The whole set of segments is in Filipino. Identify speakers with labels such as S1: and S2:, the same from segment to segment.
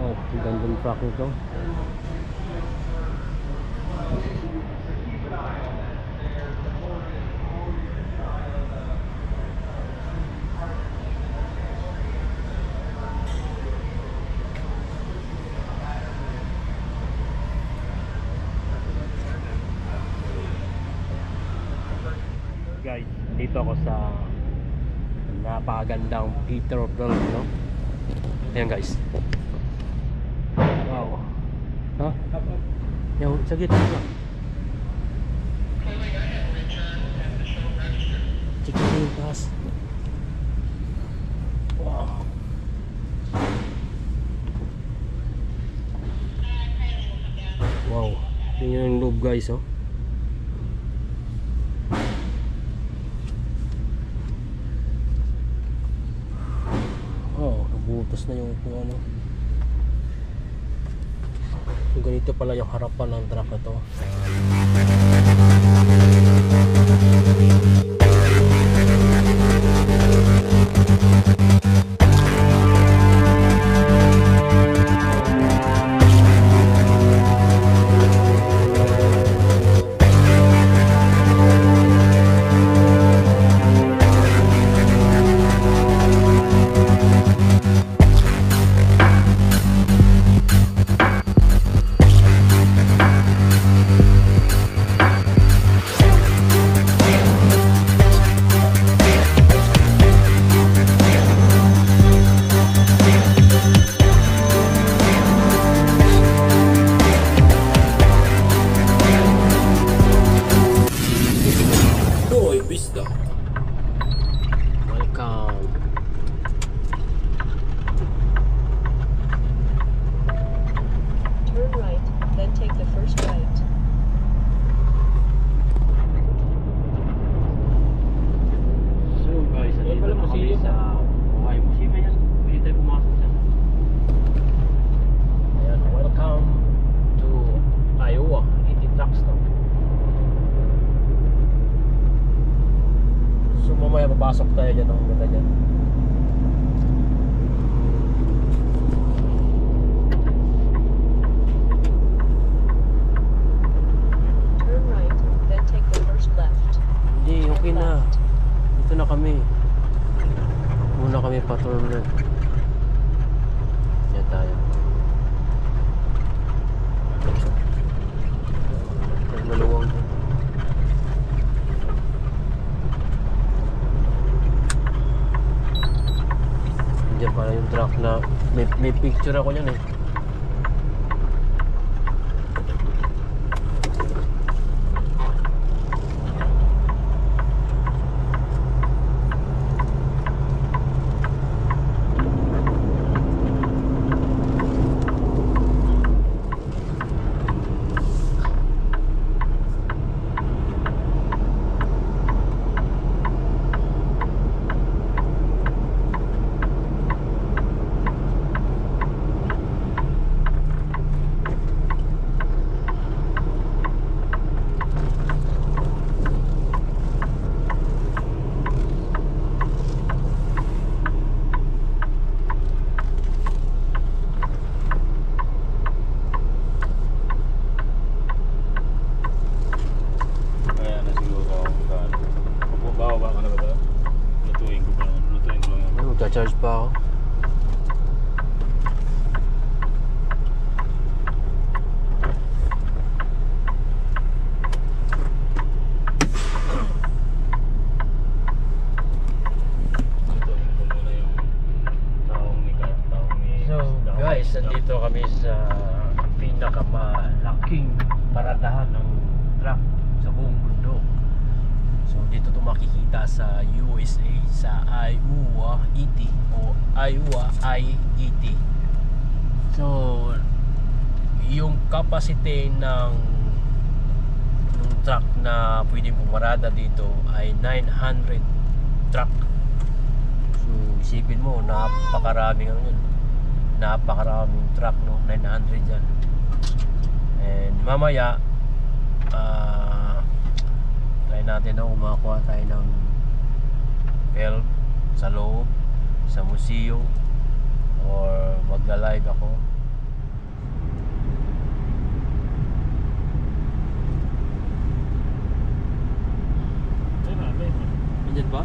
S1: Oh, gandang truck nito. Guys, dito ako sa napakagandang Peter Pearl, no? Ayan guys. Wow. Ha? Yung sa gitna ba? Check mo yung taas. Wow. Wow. Yun yung loob guys, oh. Nabutas na yung kung ano. Yung ganito pala yung harapan ng truck na to. Papasok tayo dyan ng ganda dyan.
S2: Turn right, then take the first left.
S1: Hindi, okay na. Dito na kami. Muna kami pa-turn left. Yan tayo. Maluwang dyan. Diyan pala yung truck na may picture ako yan eh. Magcha-charge pa ako. So guys, nandito kami sa pinakamalaking paradahan ng truck sa buong mundo. So dito to makikita sa USA, sa Iowa ET o Iowa IET. So yung capacity ng truck na pwedeng pumarada dito ay 900 truck. So isipin mo, napakaraming ano yun, napakaraming truck, no? 900 yan. And mamaya try natin na kumakuha tayo ng film sa loob, sa museo, or magla-live ako. Andyan ba?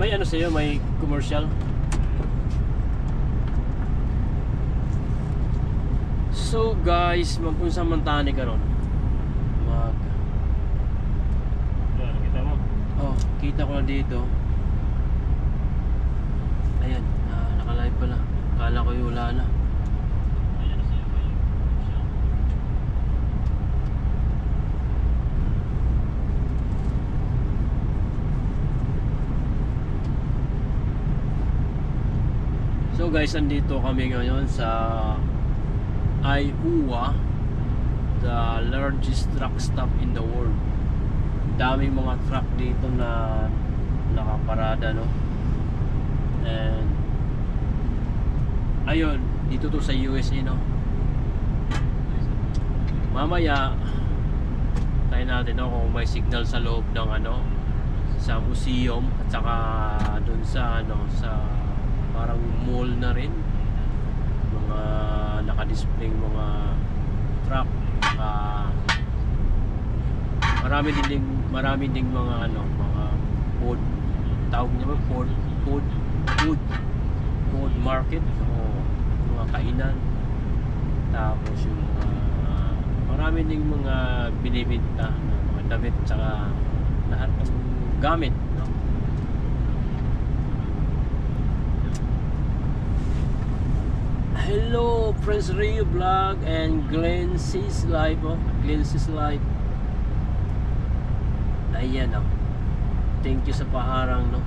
S1: May ano sa'yo, may commercial. So guys, magpunsa Mantani ka ron.
S3: Kita mo?
S1: Oh, kita ko na dito. Ayan, naka-live pala. Kala ko yung wala na. So guys, andito kami ngayon sa Iowa, the largest truck stop in the world. Daming mga truck dito na nakaparada, no? And ayun, dito to sa USA, no? Mamaya tayo natin, no, kung may signal sa loob ng ano, sa museum at saka dun sa ano, sa parang mall na rin, mga naka-display mga truck. Marami ding mga ano, mga food, tawag niya ba, food market o mga kainan. Tapos yung marami ding mga binibenta na mga damit at saka lahat ng gamit, no? Hello, Prince Rio Vlog and Glenn C's Live, oh. Glenn C's Live. Ayan, oh. Thank you sa paharang, no.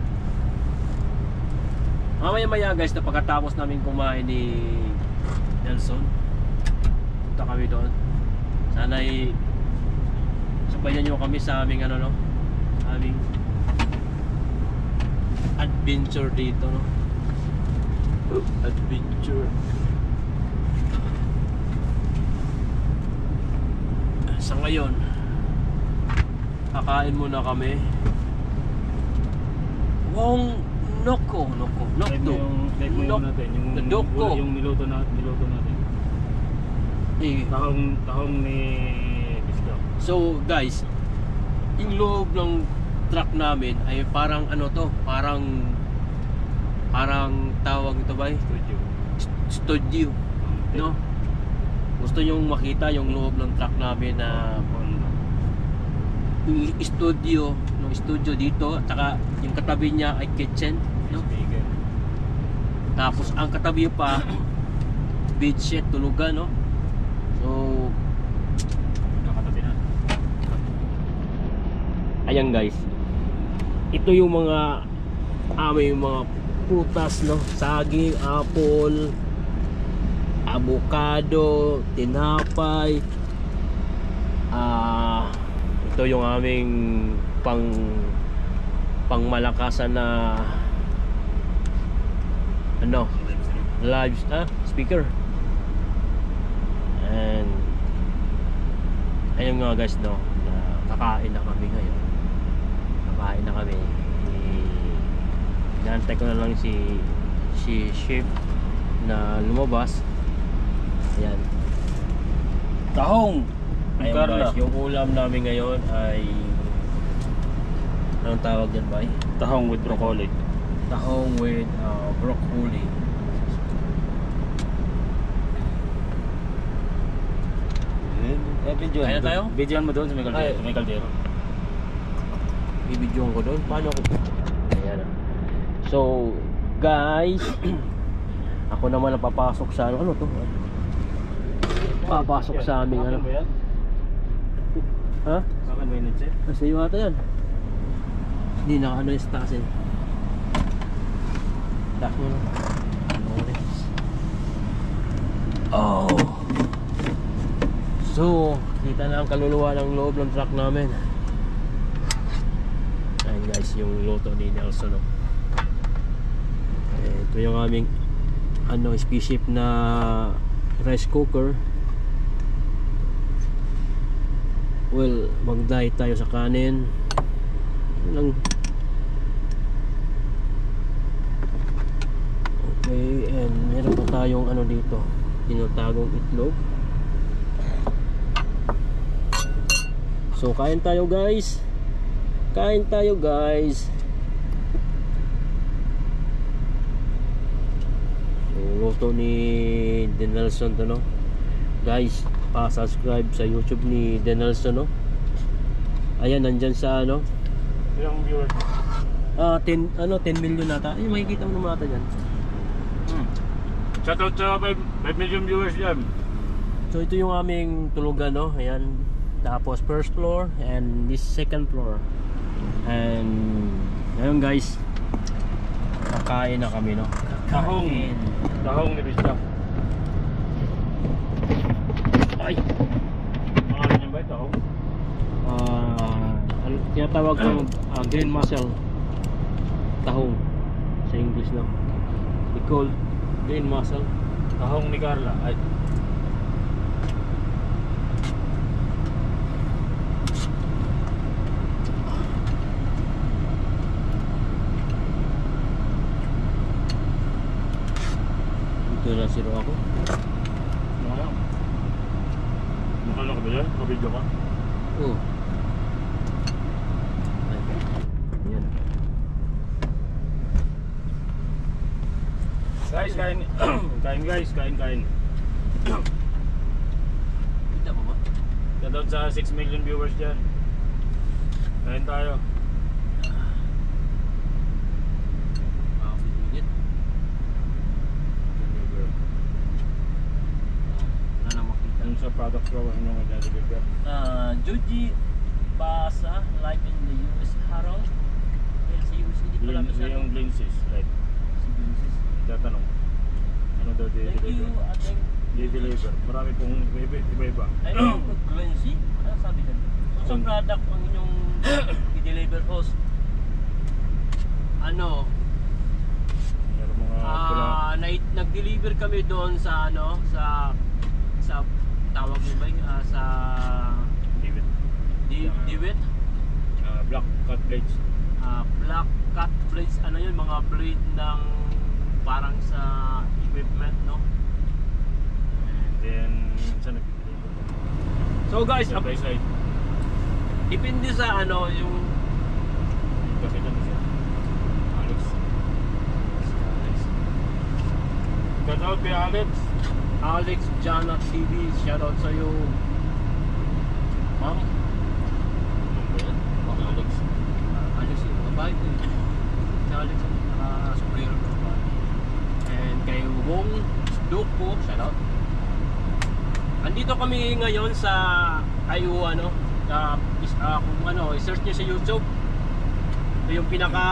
S1: Mamaya guys, na pagkatapos namin kumain ni Nelson, punta kami doon. Sana'y sabayan nyo kami sa aming ano, no, aming adventure dito, no. Adventure. Sa ngayon, kakain muna kami. Wong noko.
S3: Like mo natin, yung
S1: Nadoko.
S3: yung niluto natin.
S1: Eh,
S3: Tahong ni Bisco.
S1: so guys, yung loob ng truck namin ay parang ano to, parang tawag ito ba? Studio, no? Gusto nyong makita yung loob ng truck namin na yung studio dito, at saka yung katabi niya ay kitchen, no? Tapos ang katabi pa bedsheet, tulugan, no? So
S3: nakatabi na.
S1: ayan guys, ito yung mga aming mga prutas, no? Saging, apple, avocado, tinapay. Ito yung aming pangmalakasan na ano, live speaker. And ayun nga guys, no, kakain na kami ngayon. Kakain na kami. Inaantay ko na lang si chef na lumabas. Ayan.
S3: Tahong!
S1: Ayun guys, yung ulam namin ngayon ay anong tawag dyan ba?
S3: Tahong with broccoli.
S1: Tahong with broccoli. Kaya tayo?
S3: Videoan mo doon sa may
S1: Ay.
S3: kaldero.
S1: Ibidyoan ko doon. Paano ko? Ayan. So, guys, ako naman ang papasok sa ano to? Papasok sa aming ano. Ha?
S3: Saan ba yun, Che?
S1: Nasa iyo ata yan. Hindi na ano yung taas eh. Taas mo na. Oh! So, kita na ang kaluluwa ng loob ng truck namin. Ayan guys, yung luto ni Nelson, no? Ito yung aming ano, spaceship na rice cooker. Well, mag-diet tayo sa kanin. Yun lang. Okay, and meron pa tayong ano dito, tinatagong itlog. So kain tayo guys. Kain tayo guys. So luto ni Denelson to, no? Guys, pa-subscribe sa YouTube ni Denelson, no? Ayan, nandyan sa ano,
S3: Ilang viewers?
S1: 10 million nata. Ay, makikita mo naman ata dyan.
S3: Shoutout sa 5 million viewers dyan.
S1: So ito yung aming tulugan, no? Ayan. Tapos first floor and this second floor. And ngayon guys, kakain na kami, no?
S3: Tahong. Tahong ni Bisda.
S1: Ay!
S3: Pangalan niya ba ito? Tahong?
S1: Tinatawag ko green mussel. Tahong sa English, no? We call green mussel.
S3: Tahong ni Carla. Ay.
S1: Ito na siro ako.
S3: Ano? Nakala ka ba yan? Nakabidyo ka?
S1: Oh. Ayan.
S3: Guys, kain. Kain guys, kain.
S1: Kita mo ba?
S3: Shoutout sa 6 million viewers dyan. Kain tayo.
S1: Minute. Wala na makita.
S3: Ano sa product ko? Ano nga deliver?
S1: Joji Basa, live in the US, Harold. Sa US, hindi pala masyado.
S3: Yung Blinces, right?
S1: Si Blinces.
S3: Tatanong. Ano daw
S1: Thank you,
S3: deliver?
S1: ating.
S3: Deliver. Marami pong iba-iba.
S1: Ay, no, Glency? Ano sabi dyan? Sa product ang inyong i-deliver host. Ano?
S3: Meron mga pula.
S1: Nag-deliver kami doon sa ano, sa tawag mo ba yun? Sa
S3: David.
S1: Diwit.
S3: Black cut plates.
S1: Black cut blades, ano yun, mga blade ng parang sa equipment, no?
S3: And then, saan nag-deliver?
S1: So guys,
S3: Side by side.
S1: depende sa ano yung
S3: Kasi lang siya. Alex. Shoutout kay Alex.
S1: Alex Jana TV, shoutout sa iyo, ma'am.
S3: Ano ba yan? Alex.
S1: Alex yung babae ko, si Alex ang naka-superior ng babae. And kay Wong Doko, shoutout. Andito kami ngayon sa IU, ano, kung ano, i-search nyo sa YouTube. Ito yung pinaka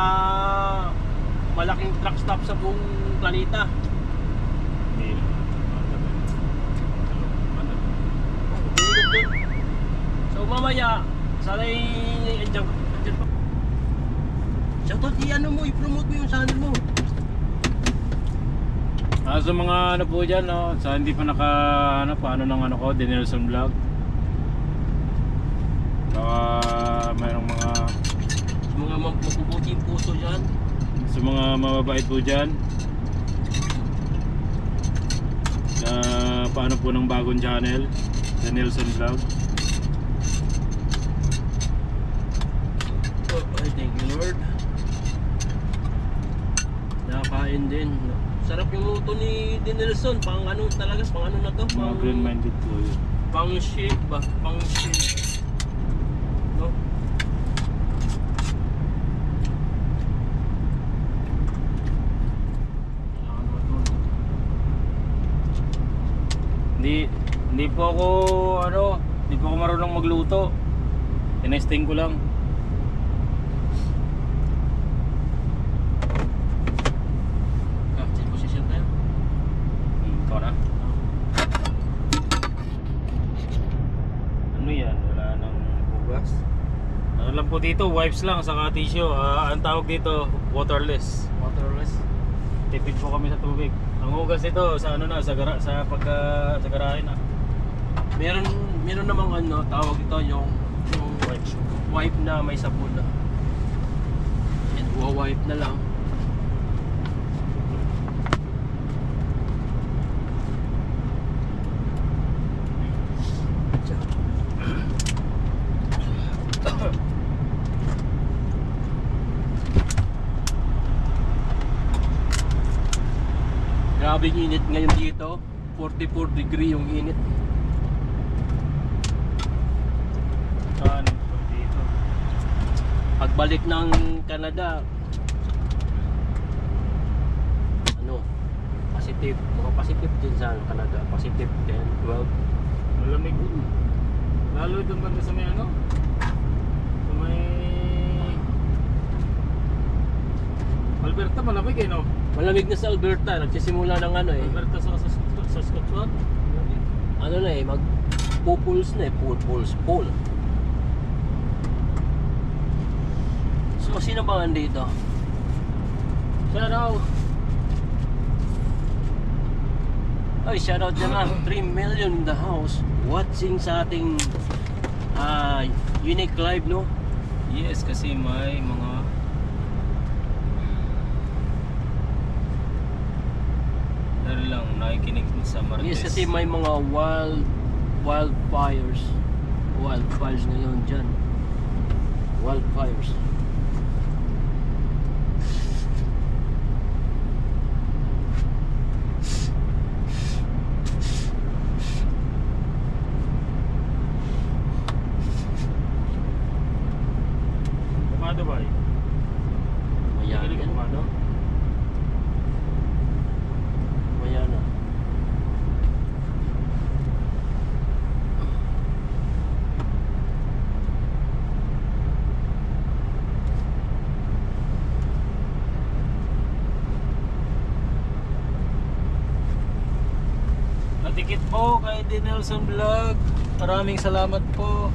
S1: malaking truck stop sa buong planeta.
S3: Hindi.
S1: So mamaya, sana'y andyan pa. Shoutout, i-ano mo, i-promote mo yung channel mo.
S3: Sa mga ano po dyan, no? Sa hindi pa naka, ano, paano ng ano ko, Denelson Vlog. Baka mayroong
S1: Mga mapuputing puso dyan.
S3: sa mga mababait po dyan. Sa paano po ng bagong channel, Denelson Vlog.
S1: Oh, thank you Lord. Nakakain din. Sarap yung luto ni Denelson. Pang ano talaga, pang ano na to?
S3: Mga green-minded po yun.
S1: Pang shake ba? Pang shake. No?
S3: Hindi po ako hindi po ako marunong magluto. Tinesting ko lang.
S1: Sa position tayo.
S3: Ikaw na. Ano yan? Wala nang hugas. Ano lang po dito, wipes lang saka tissue. Ang tawag dito, waterless.
S1: Waterless.
S3: Tipid po kami sa tubig. Ang hugas nito sa ano na, sa garahe na.
S1: Meron namang ano, tawag ito yung Wipe na, may sabon na. And wipe na lang. Grabing init ngayon dito. 44 degree yung init.
S3: Saan? Dito.
S1: Pagbalik ng Canada, ano, positive. Mga positive din sa Canada. Positive 10, 12.
S3: Malamig. Lalo doon banda sa may ano? Sa may Alberta, malamig eh, no?
S1: Malamig na sa Alberta. Nagsisimula ng ano eh.
S3: Alberta sa Saskatchewan. Malamig.
S1: Ano na eh, mag-pupuls na eh. Pull. So, sino ba andito?
S3: Shout out.
S1: Ay, shoutout dyan lang. 3 million in the house watching sa ating unique live, no?
S3: Yes, kasi may mga dahil lang nakikinig sa Martes.
S1: Yes, kasi may mga wildfires ngayon dyan. Wildfires.
S3: Kumado ba eh?
S1: Mayan
S3: Kikinig
S1: yan.
S3: kumado?
S1: Mayan na.
S3: Natikit po kay D. Nelson Vlog. Maraming salamat po.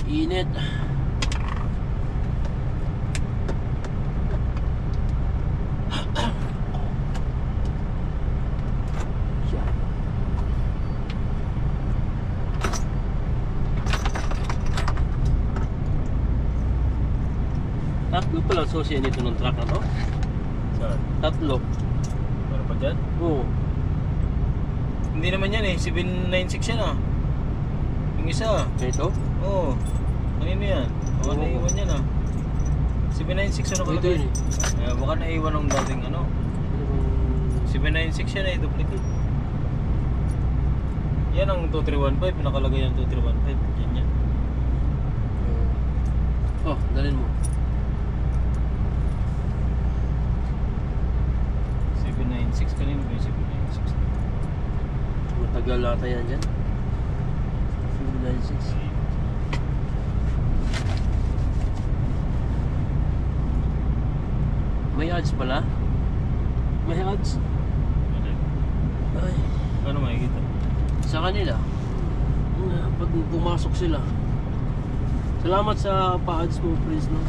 S1: Mainit. Tatlo pala susi nito ng truck na to.
S3: Saan?
S1: Tatlo.
S3: Meron pa dyan?
S1: Oo.
S3: Hindi naman yan eh. 796 yan ah. Yung isa.
S1: Ito?
S3: Oo. Kanino yan? Baka
S1: Oo.
S3: naiwan yan ah. 796 ano
S1: Ito
S3: kalagay?
S1: yun eh.
S3: Baka naiwan ng dating ano. 796 yan eh. Duplicate. Yan ang 2315. Nakalagay yung 2315. Yan yan.
S1: Oh, dalhin mo.
S3: 796 kanino ba yung 796?
S1: Matagal ata yan dyan. 496. May ads pala? May ads? Ay,
S3: Ano makikita?
S1: sa kanila. Pag pumasok sila. Salamat sa pa-ads mo, please, no?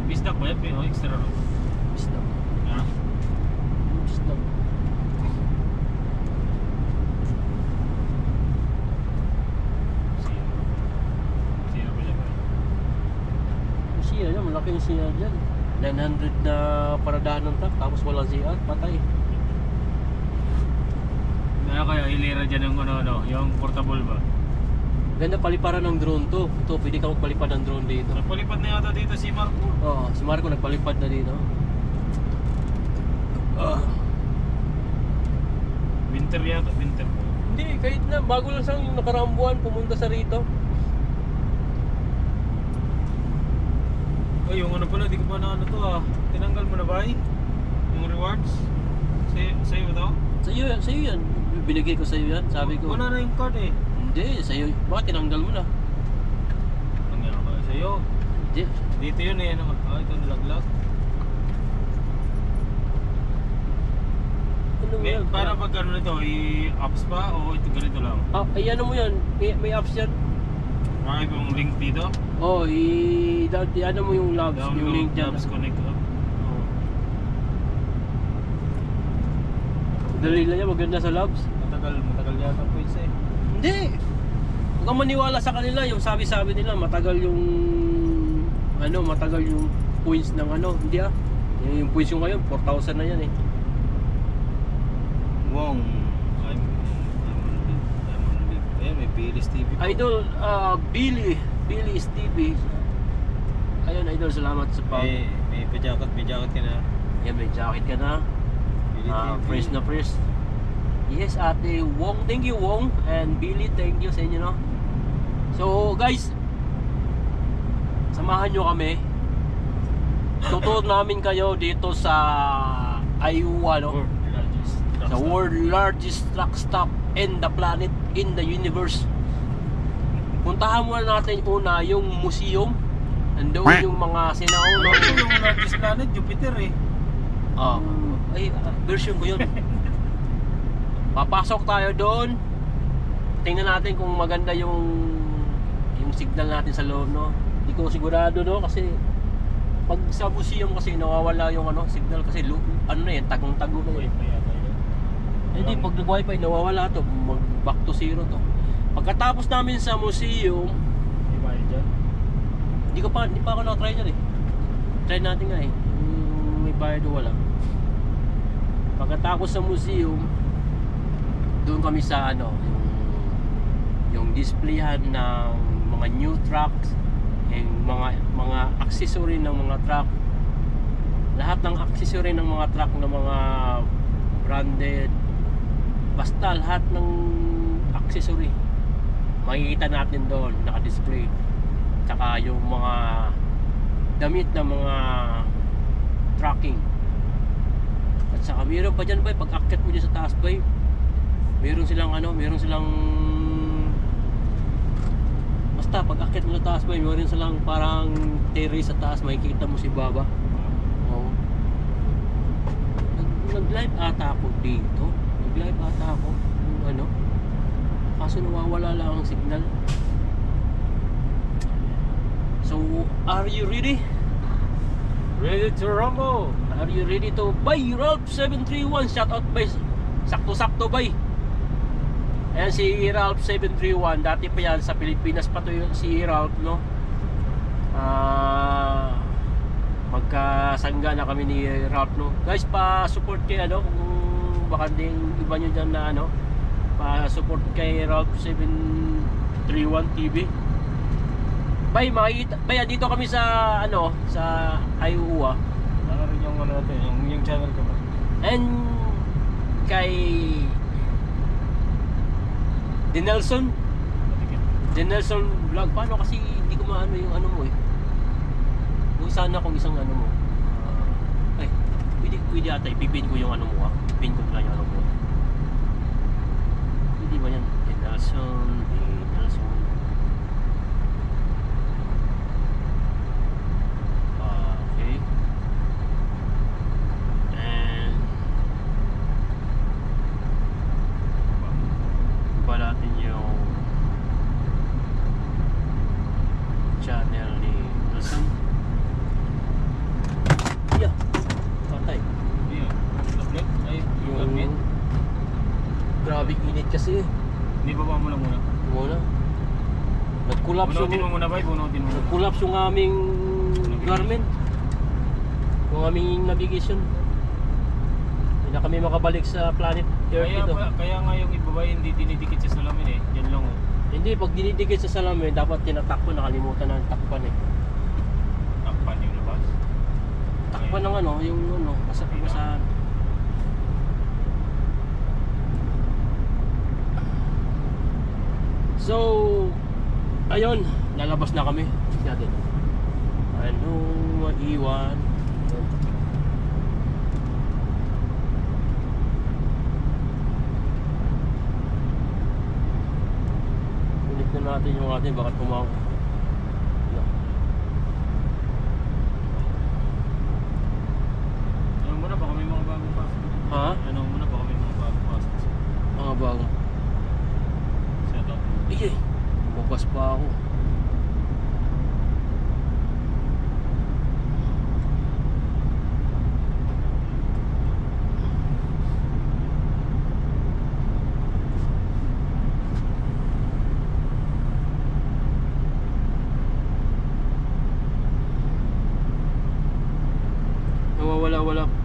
S3: Bistak ba yan? O extra ro?
S1: Basta.
S3: Ha?
S1: Basta.
S3: Sino ba yan?
S1: Siya yan, malaking siya dyan. 900 na paradahan ng truck, tapos walang siya, patay.
S3: Kaya hilera dyan yung ano, yung portable ba?
S1: Ganda paliparan ng drone to. Ito, pwede ka magpalipad ng drone dito.
S3: Nagpalipad na yata dito si Marco.
S1: Oo, si Marco nagpalipad na dito.
S3: Winter yata, winter.
S1: Hindi, kahit na, bago lang siyang yung nakaraang buwan pumunta sa rito.
S3: Oh, yung ano pala, di ko pa na ano to ah. Tinanggal mo na ba eh? Yung rewards? Sa'yo ba to?
S1: Sa iyo yan. Binigay ko sa iyo yan, sabi ko.
S3: Wala na yung card eh.
S1: Hindi, sa iyo. Bakit tinanggal mo na?
S3: Nangyari ka sa'yo. Dito yun eh. Ano? Ito nalaglag.
S1: Ano mo
S3: May,
S1: yan?
S3: para pag ano nito, i-apps pa o ito ganito lang?
S1: Ay, ano mo yan? May apps yan.
S3: May ibang link dito?
S1: Oh, ano mo yung labs, yung link dyan.
S3: Labs Connect up.
S1: Oh. Dali lang yan, maganda sa labs.
S3: Matagal yata po isa eh.
S1: Hindi! Huwag kang maniwala sa kanila, yung sabi-sabi nila, matagal yung points ng ano, hindi ah. Yung points yung ngayon, 4,000 na yan eh.
S3: Wow. I'm on leave. Ayan, may Billy's TV po.
S1: Idol, Billy's TV. Ayun, Idol, salamat sa pag...
S3: May jacket ka na.
S1: Yan, may jacket ka na.
S3: Billy TV.
S1: Fresh na fresh. Yes, Ate Wong. Thank you, Wong. And Billy, thank you sa inyo, no? So, guys, samahan nyo kami. Tuturo namin kayo dito sa Iowa, no? The world largest truck stop in the planet, in the universe. Puntahan muna natin una yung museum. Nandoon yung mga sinauna.
S3: Yung largest planet, Jupiter eh.
S1: Version ko yun. Papasok tayo doon. Tingnan natin kung maganda yung signal natin sa loob, no? Hindi ko sigurado, no? Kasi pag sa museum kasi nawawala yung signal kasi tagong-tago na yun. Hindi, pag nag-wifi nawawala to, mag back to zero to. Pagkatapos namin sa museum, hindi pa ako na-try dyan eh. Try natin nga eh. May bayad o wala. Pagkatapos sa museum, doon kami sa yung displayhan ng mga new trucks, yung mga accessory ng mga truck. Lahat ng accessory ng mga truck ng mga branded, basta lahat ng accessory makikita natin doon naka-display. Tsaka yung mga damit ng mga trucking. At saka meron pa dyan, pag akyat mo dyan sa taas, meron silang basta pag akyat mo sa taas, meron silang parang terrace sa taas, makikita mo si Baba. Oo. Nag-live ata ako dito. Kaso nawawala lang ang signal. So, are you ready?
S3: Ready to rumble?
S1: Are you ready to buy Ralph 731? Shout out by sakto-sakto bay. Ayan si Ralph 731. Dati pa yan sa Pilipinas pa to si Ralph, no? Magkasangga na kami ni Ralph, no? Guys, pa-support kay kung baka din iba nyo dyan na pa-support kay Ralph 731 TV. Bay, dito kami sa sa Iowa.
S3: Ano rin yung natin, yung channel ko ba?
S1: And kay Denelson vlog. Paano kasi hindi ko maano yung mo eh. Kung sana kung isang mo. Pwede ata ipipin ko yung mo ah. Pin ko lang yung mo. Hindi ba yan? Denelson. Okay. And iba natin yung channel ni Nelson. Yeah. Patay.
S3: Ayun. Tablet? Ay, yung admin?
S1: Grabe init kasi.
S3: Hindi ba mo lang muna?
S1: Muna. Nag-collapse
S3: Bunutin mo muna ba? Bunutin mo muna.
S1: Nag-collapse yung aming garment. Yung aming navigation. Hindi na kami makabalik sa planet Earth dito.
S3: Kaya nga yung iba ba hindi dinidikit sa salamin eh. Yan lang oh.
S1: Hindi, pag dinidikit sa salamin, dapat tinatakpan, nakalimutan na takpan eh.
S3: Takpan yung labas.
S1: Takpan ng basa. So, ayun, lalabas na kami. Tignan natin. Anong maiwan? Ulit na natin yung ating bakit kumang. Ay, bukas pa ako.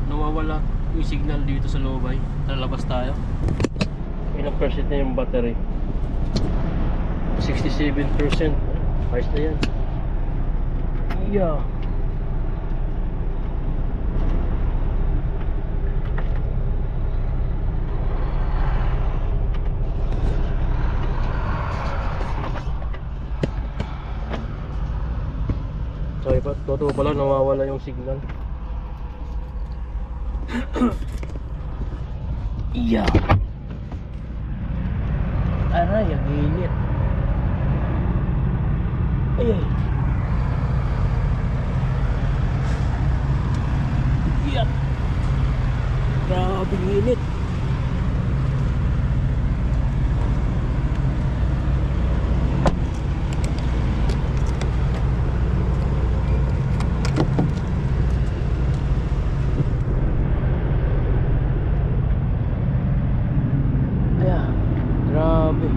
S1: Nawawala yung signal dito sa lobay. Lalabas tayo. Ilang percent na yung battery? 67%. Ayos na yan. Yeah. Sorry pa, totoo pala nawawala yung signal. Yeah. Aray, ang init. Ay, ay. Yeah. Grabe ang init. Grabe.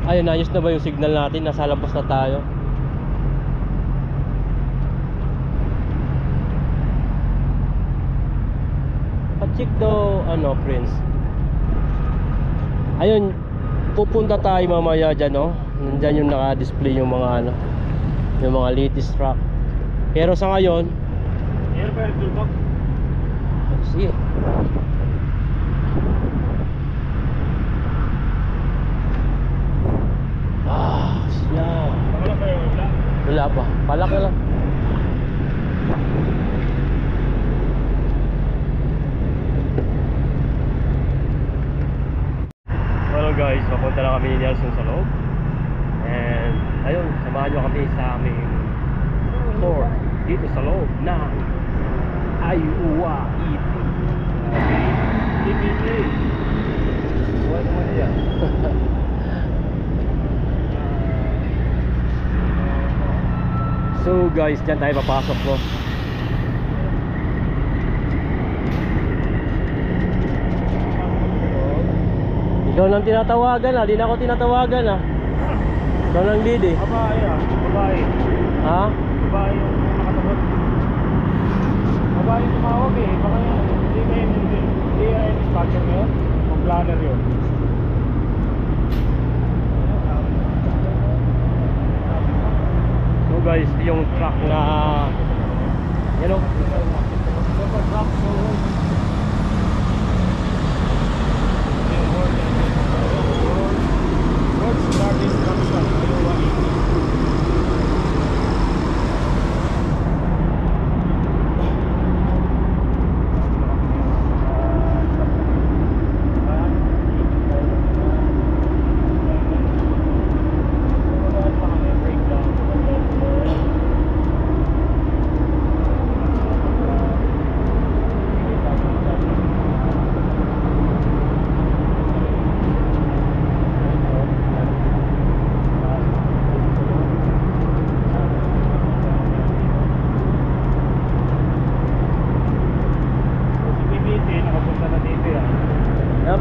S1: Ayun, ayos na ba yung signal natin? Nasa labas na tayo. Pa-check daw, ano, Prince. Ayun, pupunta tayo mamaya dyan, no? Nandyan yung naka-display yung mga ano, yung mga latest truck. Pero sa ngayon, sige. Siya. Wala pa. Palak na lang. Hello guys, papunta na kami ni Nelson sa loob. And ayun, samahan nyo kami sa aming tour dito sa loob ng Iowa ET. EPA. Buwan naman niya. So guys, dyan tayo papasok, no? Ikaw lang tinatawagan, ah. Di na ako tinatawagan, ah. Ikaw lang lead, eh.
S3: Babae ah, babae.
S1: Ha?
S3: Babae yung nakasagot. Babae yung tumawag eh. Baka hindi kayo hindi kayo dispatcher ngayon. O planner yun.
S1: So guys, yung truck na you know,
S3: Super truck, so world's largest truck stop, Iowa ET.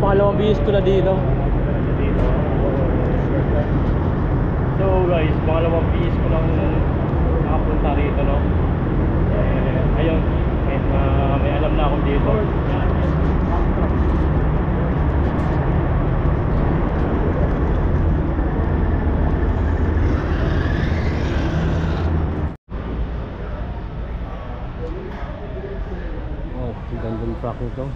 S1: Pangalawang bihis ko na dito. So guys, pangalawang bihis ko lang nakapunta rito, no? Ayun, may alam na ako dito. Oh, ang gandang truck nito.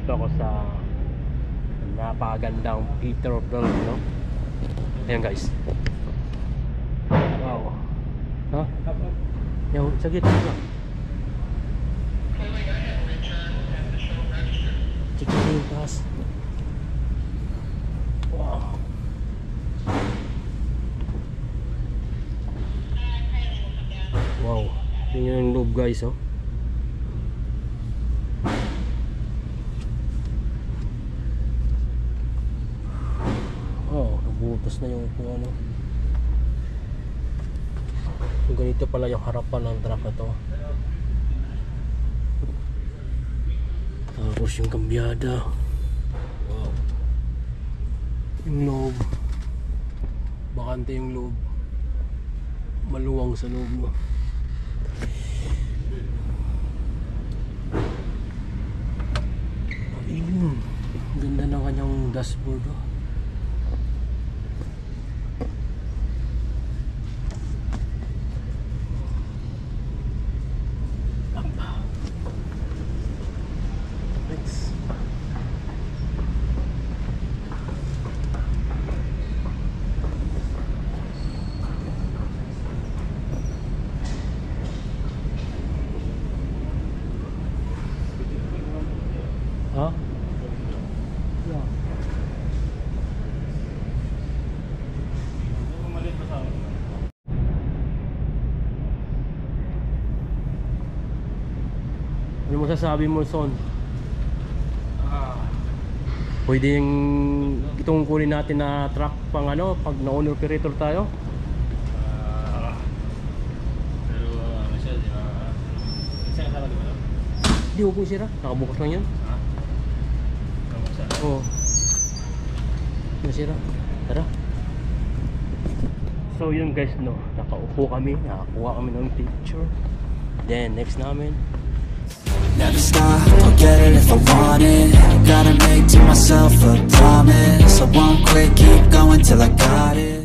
S1: nandito ako sa napakagandang Peterborough, no? Ayan guys. Wow. Ha? Yung sa gitna na. Check mo yung taas. Wow. Wow. Tingnan yung loob guys, oh. Oh, nabutas na yung kung ano. So, ganito pala yung harapan ng truck na to. Tapos yung kambyada. Wow. Yung loob. Bakante yung loob. Maluwang sa loob mo. Ayun. Ganda ng kanyang dashboard, oh. Next. Ha? Yeah. Ano masasabi mo, Son? Pwede yung itong kunin natin na truck pang ano, pag na-owner operator tayo?
S3: Pero ano siya, di ba? Isang talaga ba?
S1: Hindi ko sira, nakabukas lang yan.
S3: Ha? Kamu siya?
S1: Oo. Nasira. Tara. So yun guys, no, nakaupo kami, nakakuha kami ng picture. Then next namin,
S4: never stop, I'll get it if I want it. Gotta make to myself a promise, I won't quit, keep going till I got it.